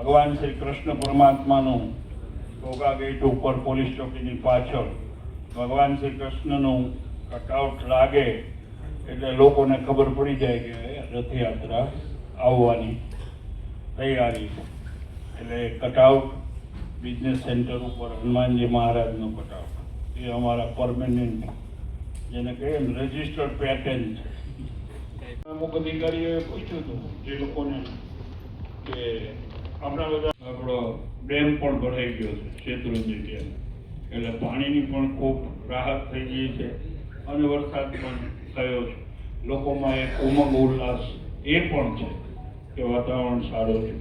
ભગવાન શ્રી કૃષ્ણ પરમાત્માનું ઘોઘા ગેટ ઉપર પોલીસ ચોકીની પાછળ ભગવાન શ્રી કૃષ્ણનું કટઆઉટ લાગે એટલે લોકોને ખબર પડી જાય કે રથયાત્રા આવવાની તૈયારી છે. એટલે કટઆઉટ બિઝનેસ સેન્ટર ઉપર હનુમાનજી મહારાજનો કટઆઉટ એ અમારા પરમેનન્ટ, જેને કહીએ ને રજિસ્ટર્ડ પેટર્ન છે. અમુક અધિકારીઓએ પૂછ્યું હતું જે લોકોને કે આપણા બધા આપણો ડેમ પણ ભરાઈ ગયો છે, શેત્રુંજી ડેમ, એટલે પાણીની પણ ખૂબ રાહત થઈ ગઈ છે અને વરસાદ પણ થયો છે. લોકોમાં એક ઉમંગ ઉલ્લાસ એ પણ છે કે વાતાવરણ સારું છે,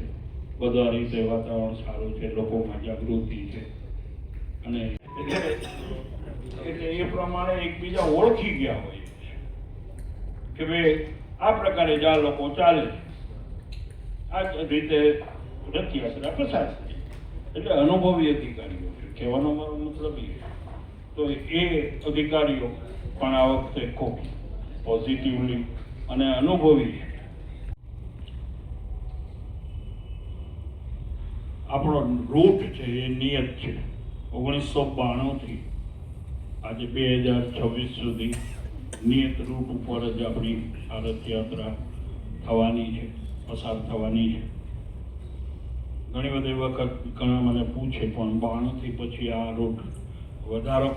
બધા રીતે વાતાવરણ સારું છે, લોકોમાં જાગૃતિ છે અને એટલે એ પ્રમાણે એકબીજા ઓળખી ગયા હોય કે ભાઈ આ પ્રકારે જ આ લોકો ચાલે, આ જ રીતે રથયાત્રા પસાર થાય. એટલે અનુભવી અધિકારીઓ છે, કહેવાનો મારો મતલબ એ. તો એ અધિકારીઓ પણ આ વખતે ખૂબ પોઝિટિવલી અને અનુભવી છે. આપણો રૂટ છે એ નિયત છે 1992થી આજે 2026 સુધી નિયત રૂટ ઉપર જ આપણી આ રથયાત્રા થવાની છે, પસાર થવાની છે. ઘણી બધી વખત ઘણા મને પૂછે પણ 92થી પછી આ રૂટ વધારો